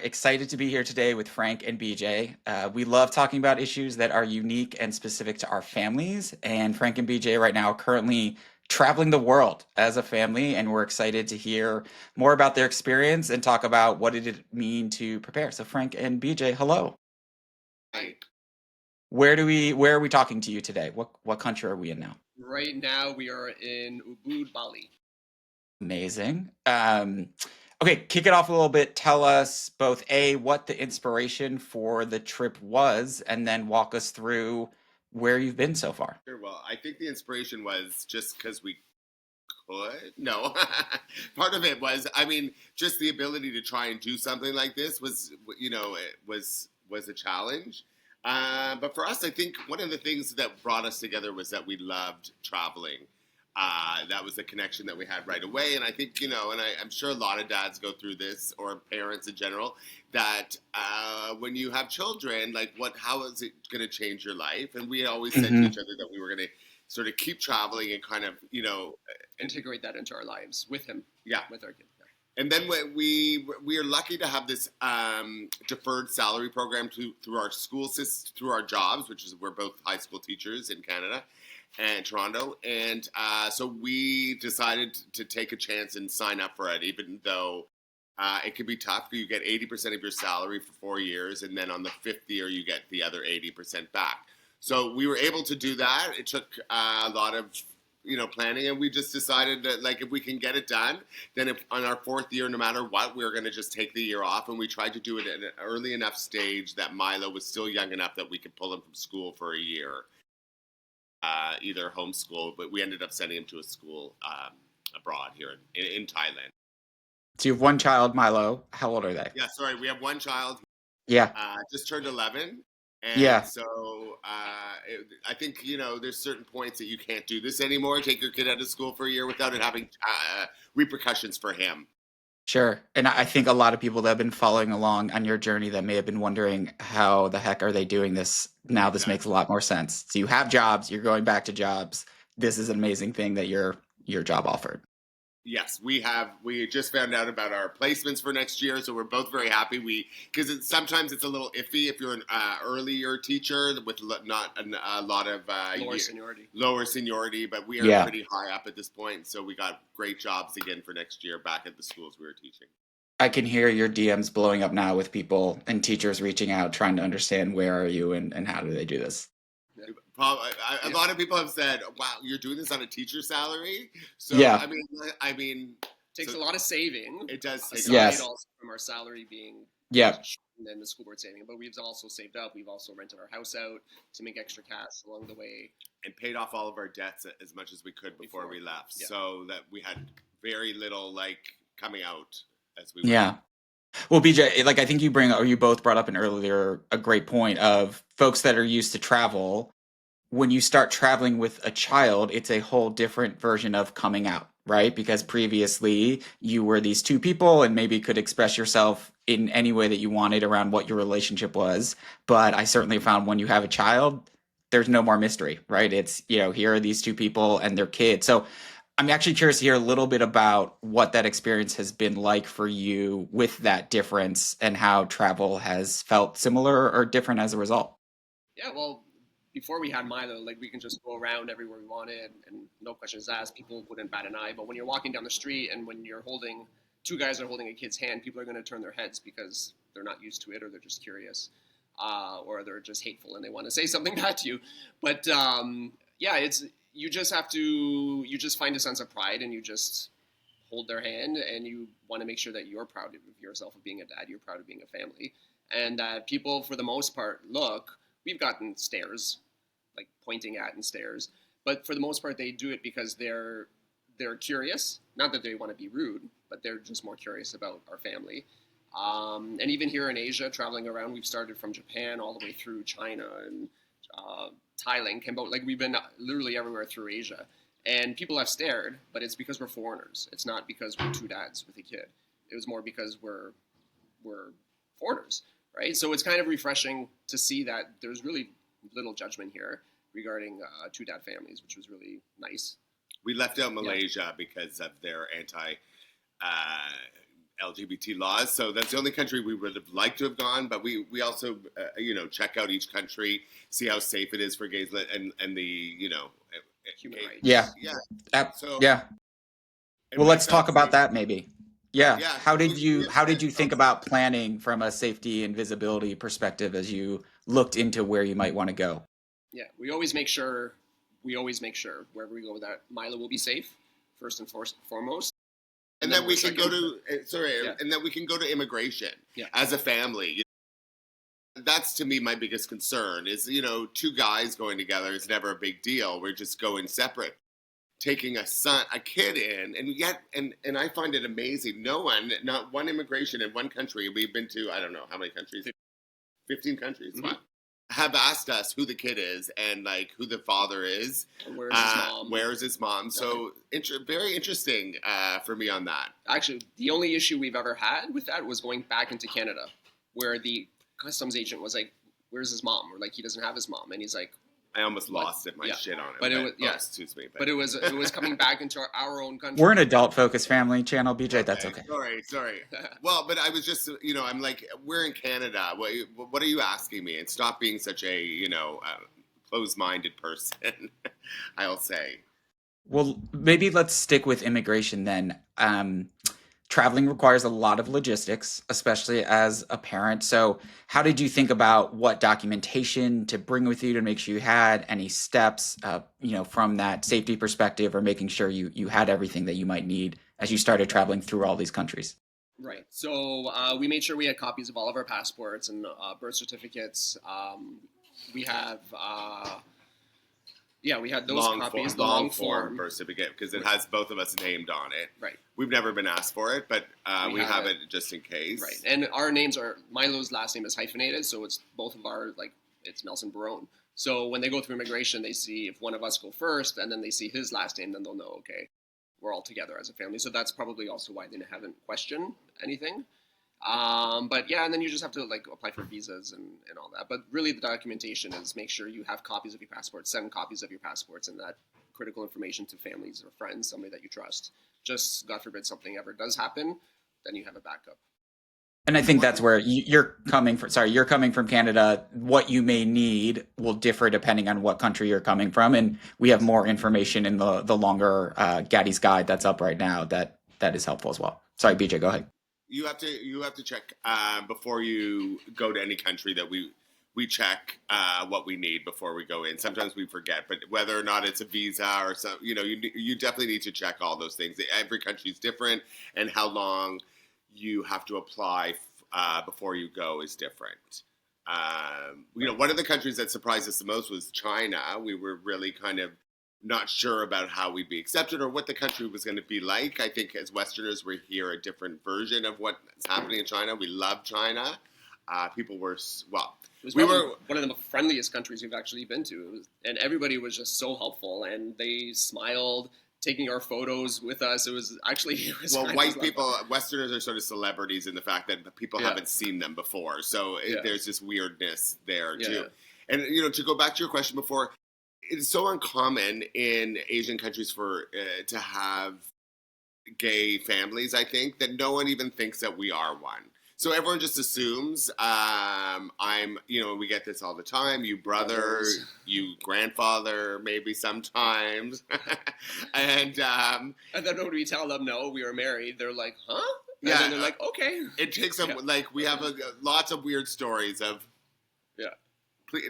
Excited to be here today with Frank and BJ. We love talking about issues that are unique and specific to our families. And Frank and BJ right now are currently traveling the world as a family, and we're excited to hear more about their experience and talk about what did it mean to prepare. So, Frank and BJ, hello. Hi. Where are we talking to you today? What country are we in now? Right now we are in Ubud, Bali. Amazing. Okay, kick it off a little bit. Tell us both A, what the inspiration for the trip was, and then walk us through where you've been so far. Sure. Well, I think the inspiration was just because we could. No, part of it was, just the ability to try and do something like this was, it was a challenge. But for us, I think one of the things that brought us together was that we loved traveling. That was the connection that we had right away. And I think, I'm sure a lot of dads go through this, or parents in general, that when you have children, like how is it going to change your life? And we always said to Hmm. each other that we were going to sort of keep traveling and kind of, Integrate that into our lives with him, yeah. with our kid. And then we are lucky to have this deferred salary program through our through our jobs, which is we're both high school teachers in Canada and Toronto, and so we decided to take a chance and sign up for it, even though it could be tough. You get 80% of your salary for 4 years, and then on the fifth year you get the other 80% back. So we were able to do that. It took a lot of planning, and we just decided that, like, if we can get it done, then if on our fourth year, no matter what, we are going to just take the year off. And we tried to do it at an early enough stage that Milo was still young enough that we could pull him from school for a year, either homeschool, but we ended up sending him to a school abroad here in Thailand. So you have one child, Milo. How old are they? Yeah, sorry, we have one child, Yeah, just turned 11. And yeah. so I think, there's certain points that you can't do this anymore. Take your kid out of school for a year without it having repercussions for him. Sure. And I think a lot of people that have been following along on your journey that may have been wondering how the heck are they doing this? Now this makes a Exactly. lot more sense. So you have jobs, you're going back to jobs. This is an amazing thing that your job offered. Yes, we have. We just found out about our placements for next year, so we're both very happy. Because sometimes it's a little iffy if you're an earlier teacher with not a lot of Lower seniority. lower seniority, but we are Yeah. pretty high up at this point. So we got great jobs again for next year back at the schools we were teaching. I can hear your DMs blowing up now with people and teachers reaching out, trying to understand where are you and how do they do this. Yeah. A lot of people have said, "Wow, you're doing this on a teacher salary." So Yeah. Takes so a lot of saving. it does take a lot. Aside Yes. also from our salary being Yeah. and then the school board saving, but we've also saved up. We've also rented our house out to make extra cash along the way. And paid off all of our debts as much as we could before we left, Yeah. so that we had very little coming out as we went. Yeah. Well, BJ, like I think you bring or you both brought up an earlier a great point of folks that are used to travel. When you start traveling with a child, it's a whole different version of coming out, right? Because previously you were these two people and maybe could express yourself in any way that you wanted around what your relationship was. But I certainly found when you have a child, there's no more mystery, right? It's, here are these two people and their kids. So I'm actually curious to hear a little bit about what that experience has been like for you with that difference and how travel has felt similar or different as a result. Yeah, well, before we had Milo, like we can just go around everywhere we wanted and no questions asked. People wouldn't bat an eye. But when you're walking down the street and when you're holding two guys are holding a kid's hand, people are going to turn their heads because they're not used to it or they're just curious or they're just hateful and they want to say something bad to you. But yeah, it's you just find a sense of pride and you just hold their hand and you want to make sure that you're proud of yourself of being a dad, you're proud of being a family, and that people for the most part look. We've gotten stares, like pointing at and stares, but for the most part they do it because they're curious. Not that they want to be rude, but they're just more curious about our family. And even here in Asia, traveling around, we've started from Japan all the way through China and uh, Thailand, Cambodia. Like we've been literally everywhere through Asia, and people have stared, but it's because we're foreigners. It's not because we're two dads with a kid. It was more because we're foreigners, right? So it's kind of refreshing to see that there's really little judgment here regarding two dad families, which was really nice. We left out Malaysia because of their uh, LGBT laws. So that's the only country we would have liked to have gone. But we also, check out each country, see how safe it is for gays and the, Human gay, rights. Yeah. yeah. So Yeah. Well, let's talk about that maybe. Yeah. Yeah. How did we you have how did spent you think about planning from a safety and visibility perspective as you looked into where you might want to go? Yeah, we always make sure wherever we go that Milo will be safe first and foremost. And then we can go to Yeah. and then we can go to immigration Yeah. as a family. That's to me my biggest concern is, two guys going together is never a big deal. We're just going separate. Taking a kid in, and yet, and I find it amazing. Not one immigration in one country. We've been to, I don't know how many countries, 15 countries, Mhm. have asked us who the kid is and like who the father is. Where's his mom? Where's his mom? So very interesting for me on that. Actually, the only issue we've ever had with that was going back into Canada, where the customs agent was like, "Where's his mom?" Or like, he doesn't have his mom, and he's like, I almost lost it, shit on it. But it was, excuse me. But it was coming back into our own country. We're an adult-focused family channel, BJ. That's okay. Sorry. Well, but I was just, I'm like, we're in Canada. What are you asking me? And stop being such a, closed-minded person, I'll say. Well, maybe let's stick with immigration then. Traveling requires a lot of logistics, especially as a parent. So, how did you think about what documentation to bring with you to make sure you had any steps, from that safety perspective, or making sure you had everything that you might need as you started traveling through all these countries? Right. So we made sure we had copies of all of our passports and birth certificates. We have. We had those copies, the long form birth certificate, because it has both of us named on it. Right. We've never been asked for it, but we have it just in case. Right. And our names are, Milo's last name is hyphenated, so it's both of our, it's Nelson Barone. So when they go through immigration, they see if one of us go first, and then they see his last name, then they'll know, okay, we're all together as a family. So that's probably also why they haven't questioned anything. And then you just have to apply for visas and all that. But really the documentation is make sure you have copies of your passports, send copies of your passports and that critical information to families or friends, somebody that you trust. Just God forbid something ever does happen, then you have a backup. And I think that's where you're coming from. Sorry, you're coming from Canada. What you may need will differ depending on what country you're coming from. And we have more information in the longer Gaddies guide that's up right now that is helpful as well. Sorry, BJ, go ahead. You have to check before you go to any country that we check what we need before we go in. Sometimes we forget, but whether or not it's a visa or some, you definitely need to check all those things. Every country is different, and how long you have to apply before you go is different. One of the countries that surprised us the most was China. We were really kind of not sure about how we'd be accepted or what the country was going to be like. I think as Westerners, we hear a different version of what's happening in China. We love China. People were, it was one of the friendliest countries we've actually been to. And everybody was just so helpful, and they smiled, taking our photos with us. It was white people, Westerners are sort of celebrities in the fact that people haven't seen them before. So there's this weirdness there too. And, to go back to your question before, it's so uncommon in Asian countries for to have gay families, I think, that no one even thinks that we are one. So everyone just assumes we get this all the time. You brother, you grandfather, maybe sometimes. and then when we tell them, no, we were married, they're like, huh? And then they're like, okay. It takes them, we have lots of weird stories of,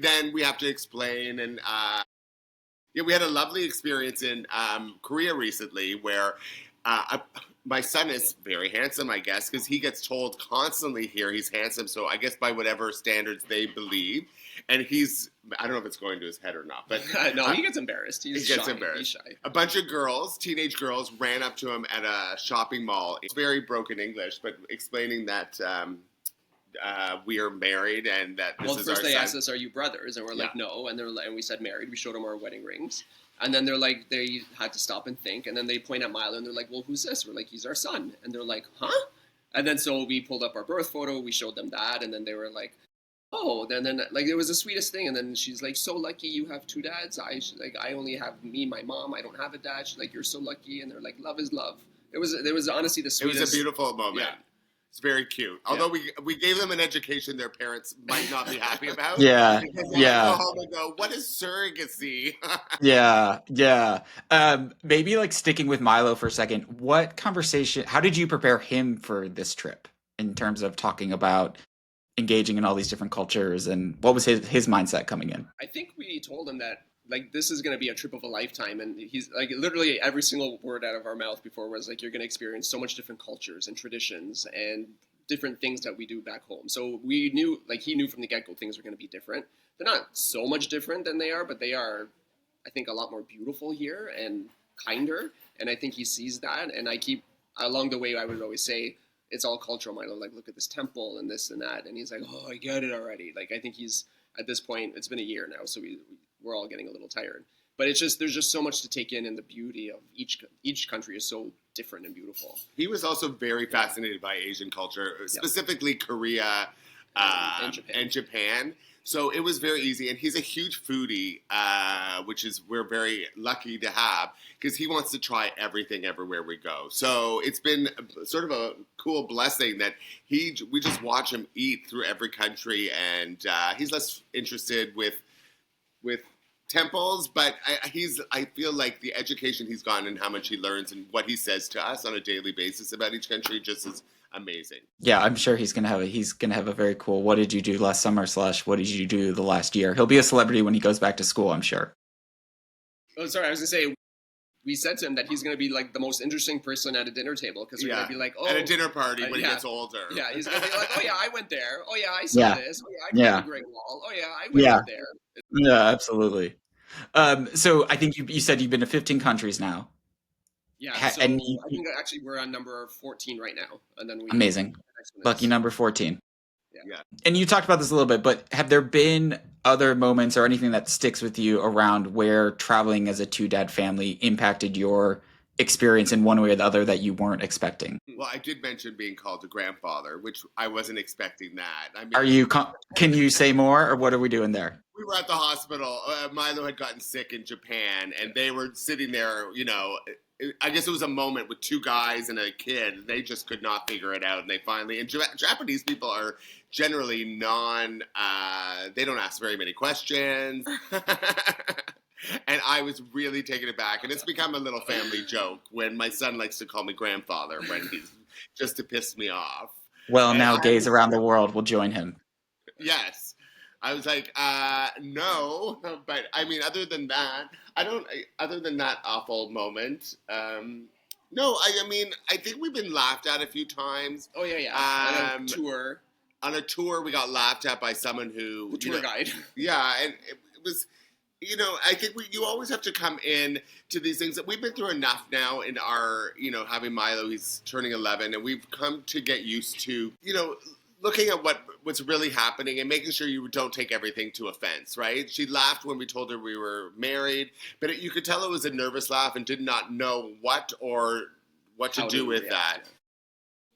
then we have to explain. And we had a lovely experience in Korea recently where my son is very handsome, I guess, because he gets told constantly here he's handsome. So I guess by whatever standards they believe. And I don't know if it's going to his head or not, but no, he gets embarrassed. He gets embarrassed. He's shy. A bunch of teenage girls, ran up to him at a shopping mall. It's very broken English, but explaining that we are married and that this is our son. First they asked us, "Are you brothers?" And we're like, "No." And and we said married. We showed them our wedding rings. And then they're like, they had to stop and think. And then they point at Milo and they're like, "Well, who's this?" We're like, "He's our son." And they're like, "Huh?" And then so we pulled up our birth photo. We showed them that, and then they were like, "Oh." Then it was the sweetest thing. And then she's like, "So lucky you have two dads. I only have me, my mom. I don't have a dad." She's like, "You're so lucky." And they're like, "Love is love." It was honestly the sweetest. It was a beautiful moment. Yeah. It's very cute. Although we gave them an education their parents might not be happy about. Yeah, Because they might go yeah. home and go, what is surrogacy? Yeah, yeah. Maybe like sticking with Milo for a second. What conversation, how did you prepare him for this trip in terms of talking about engaging in all these different cultures, and what was his mindset coming in? I think we told him that like this is going to be a trip of a lifetime, and he's like literally every single word out of our mouth before was like, you're going to experience so much different cultures and traditions and different things that we do back home. So we knew, like he knew from the get-go, things were going to be different. They're not so much different than they are, but they are, I think, a lot more beautiful here and kinder. And I think he sees that. And I keep along the way, I would always say, it's all cultural, Milo. Like, look at this temple and this and that. And he's like, oh, I get it already. Like, I think he's at this point. It's been a year now, so we're all getting a little tired. But it's just there's just so much to take in, and the beauty of each country is so different and beautiful. He was also very fascinated by Asian culture, specifically Korea and Japan. So it was very easy, and he's a huge foodie, which is we're very lucky to have because he wants to try everything everywhere we go. So it's been sort of a cool blessing that we just watch him eat through every country, and he's less interested with temples, but I feel like the education he's gotten and how much he learns and what he says to us on a daily basis about each country just is amazing. Yeah, I'm sure he's gonna have a very cool "what did you do last summer" / "what did you do the last year." He'll be a celebrity when he goes back to school, I'm sure. Oh, sorry, I was gonna say we said to him that he's gonna be like the most interesting person at a dinner table because we're gonna be like, oh, at a dinner party when he gets older. Yeah, he's gonna be like, oh yeah, I went there. Oh yeah, I saw this. Oh yeah, I climbed the Great Wall. Oh yeah, I went up there. Yeah, absolutely. So I think you said you've been to 15 countries now. Yeah, so I think actually we're on number 14 right now, and then amazing, lucky number 14. Yeah. And you talked about this a little bit, but have there been other moments or anything that sticks with you around where traveling as a two-dad family impacted your experience in one way or the other that you weren't expecting? Well, I did mention being called a grandfather, which I wasn't expecting that. I mean, can you say more, or what are we doing there? We were at the hospital. Milo had gotten sick in Japan, and they were sitting there, I guess it was a moment with two guys and a kid. They just could not figure it out, and they finally. And Japanese people are generally they don't ask very many questions. And I was really taken aback, and it's become a little family joke when my son likes to call me grandfather when he's just to piss me off. Well, and now gays around the world will join him. Yes. I was like, no, but I mean, other than that awful moment, no, I mean, I think we've been laughed at a few times. Oh, yeah. On a tour, we got laughed at by someone who... The tour guide. Yeah, and it was... I think you always have to come in to these things that we've been through enough now in our, having Milo, he's turning 11, and we've come to get used to, looking at what's really happening and making sure you don't take everything to offense, right? She laughed when we told her we were married, but you could tell it was a nervous laugh and did not know what to do with that.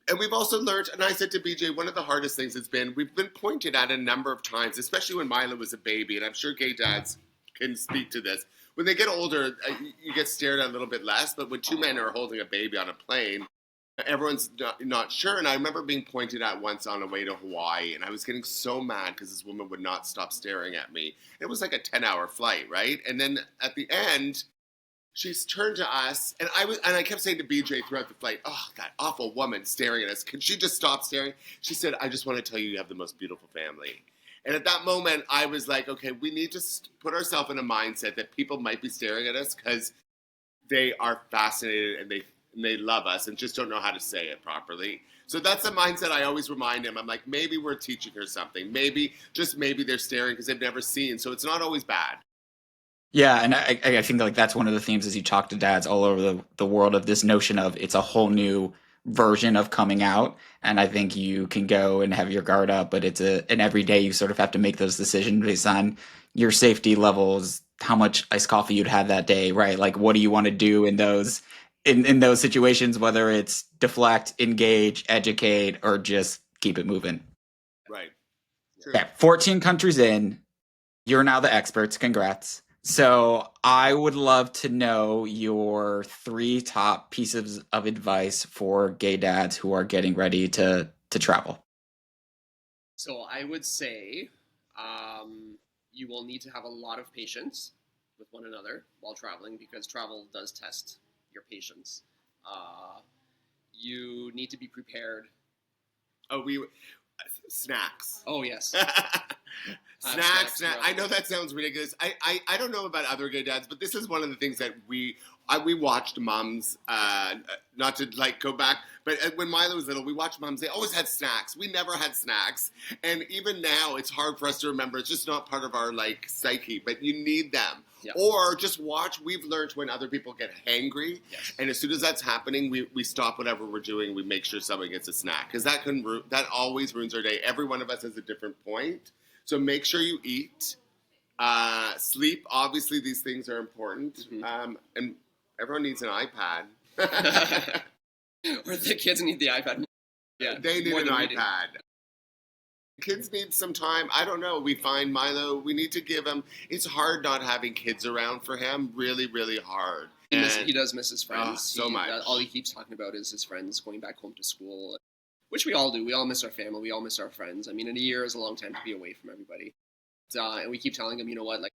And we've also learned, and I said to BJ, one of the hardest things has been, we've been pointed at a number of times, especially when Milo was a baby, and I'm sure gay dads can speak to this. When they get older, you get stared at a little bit less, but when two men are holding a baby on a plane, everyone's not sure. And I remember being pointed at once on the way to Hawaii, and I was getting so mad because this woman would not stop staring at me. It was like a 10-hour flight, right? And then at the end, she's turned to us, and I kept saying to BJ throughout the flight, oh, that awful woman staring at us. Can she just stop staring? She said, I just want to tell you have the most beautiful family. And at that moment, I was like, okay, we need to put ourselves in a mindset that people might be staring at us because they are fascinated and they love us and just don't know how to say it properly. So that's the mindset I always remind him. I'm like, maybe we're teaching her something. Maybe they're staring because they've never seen. So it's not always bad. Yeah, and I think like that's one of the themes as you talk to dads all over the world of this notion of it's a whole new version of coming out, and I think you can go and have your guard up, but it's an every day you sort of have to make those decisions based on your safety levels, how much iced coffee you'd had that day, right? Like, what do you want to do in those situations, whether it's deflect, engage, educate, or just keep it moving. Right. True. Yeah, 14 countries in, you're now the experts. Congrats. So I would love to know your 3 top pieces of advice for gay dads who are getting ready to to travel? So I would say you will need to have a lot of patience with one another while traveling because travel does test your patience. You need to be prepared. Oh, snacks. Oh yes, Snacks. throughout I the know day. that sounds ridiculous. I don't know about other gay dads, but this is one of the things that we watched moms, not to like go back, but when Milo was little, we watched moms. They always had snacks. We never had snacks, and even now, it's hard for us to remember. It's just not part of our like psyche. But you need them, Yeah. or just watch. We've learned when other people get hangry, Yes. and as soon as that's happening, we stop whatever we're doing. We make sure someone gets a snack because that always ruins our day. Every one of us has a different point, so make sure you eat. Sleep, obviously, these things are important. Mhm. And everyone needs an iPad. Or the kids need the iPad. Yeah, They need more an than reading. iPad. Kids need some time. I don't know. We find Milo, we need to give him, it's hard not having kids around for him. Really, really hard. He does miss his friends. so much. All he keeps talking about is his friends going back home to school, which we all do. We all miss our family. We all miss our friends. I mean, in a year is a long time to be away from everybody. And we keep telling him, you know what, like,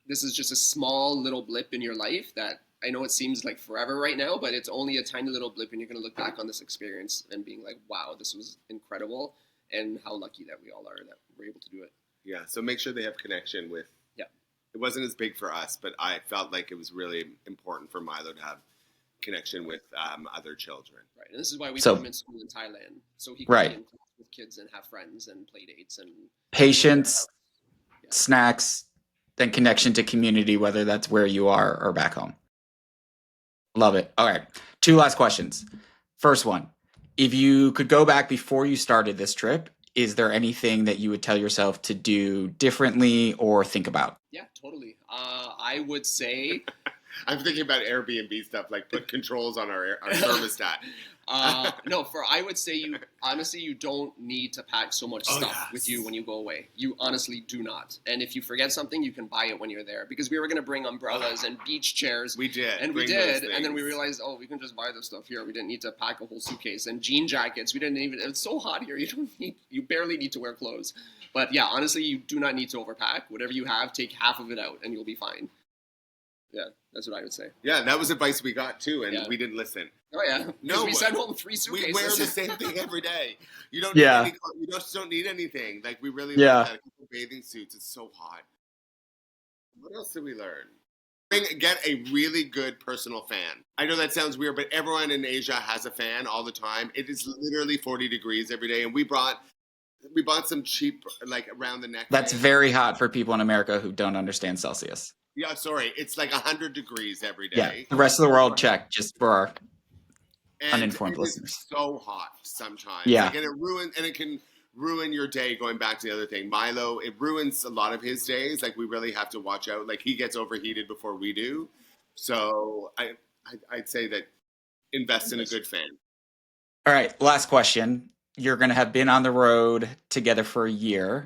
this is just a small little blip in your life that I know it seems like forever right now, but it's only a tiny little blip, and you're going to look back on this experience and being like, wow, this was incredible, and how lucky that we all are that we're able to do it. Yeah, so make sure they have connection with. Yeah. It wasn't as big for us, but I felt like it was really important for Milo to have connection with other children. Right, and this is why we So- put him in school in Thailand, so he can Right. be in class with kids and have friends and play dates and Patience, Yeah. snacks, then connection to community, whether that's where you are or back home. Love it. All right. 2 last questions. First one, if you could go back before you started this trip, is there anything that you would tell yourself to do differently or think about? Yeah, totally. I would say I'm thinking about Airbnb stuff, like put controls on our thermostat. no. I would say you honestly you don't need to pack so much Oh, stuff yes. with you when you go away. You honestly do not. And if you forget something, you can buy it when you're there. Because we were going to bring umbrellas and beach chairs. We did. And we bring those did, and then we things. realized, oh, we can just buy this stuff here. We didn't need to pack a whole suitcase and jean jackets. We didn't even. It's so hot here. You barely need to wear clothes. But yeah, honestly, you do not need to overpack. Whatever you have, take half of it out, and you'll be fine. Yeah, that's what I would say. Yeah, that was advice we got too, and Yeah. we didn't listen. Oh yeah, No, we sent home 3 We suitcases. wear the same thing every day. You don't. Yeah. Need you just don't need anything. Like we really. Yeah. Like that. A couple bathing suits. It's so hot. What else did we learn? Get a really good personal fan. I know that sounds weird, but everyone in Asia has a fan all the time. It is literally 40 degrees every day, and we bought some cheap, like around the neck. That's fan. very hot for people in America who don't understand Celsius. Yeah, sorry. It's like 100 degrees every Yeah. day. The rest of the world, check just for our And uninformed it is listeners. so hot sometimes. Yeah. Like, and it can ruin your day. Going back to the other thing, Milo, it ruins a lot of his days. Like we really have to watch out. Like he gets overheated before we do. So I'd say that invest in a good fan. All right, last question. You're going to have been on the road together for a year.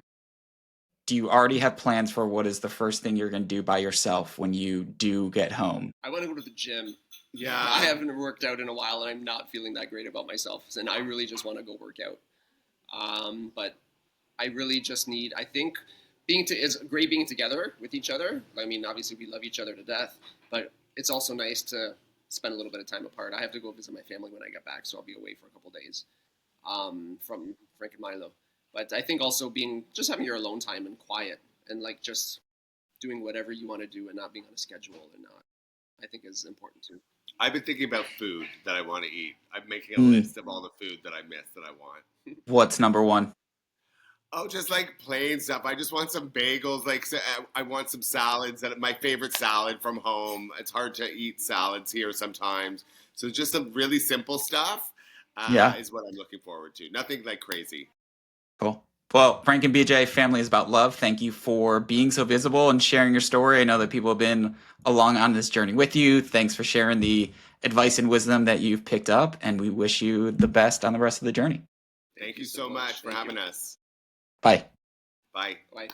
Do you already have plans for what is the first thing you're going to do by yourself when you do get home? I want to go to the gym. Yeah. I haven't worked out in a while, and I'm not feeling that great about myself. And I really just want to go work out. But I really just need. I think it's great being together with each other. I mean, obviously we love each other to death, but it's also nice to spend a little bit of time apart. I have to go visit my family when I get back, so I'll be away for a couple days from Frank and Milo. But I think also just having your alone time and quiet and like just doing whatever you want to do and not being on a schedule and I think is important too. I've been thinking about food that I want to eat. I'm making a Mm. list of all the food that I miss that I want. What's number one? Oh, just like plain stuff. I just want some bagels. I want some salads. My favorite salad from home. It's hard to eat salads here sometimes. So just some really simple stuff is what I'm looking forward to. Nothing like crazy. Cool. Well, Frank and BJ, family is about love. Thank you for being so visible and sharing your story. I know that people have been along on this journey with you. Thanks for sharing the advice and wisdom that you've picked up, and we wish you the best on the rest of the journey. Thank you so much for having us. Bye. Bye. Bye.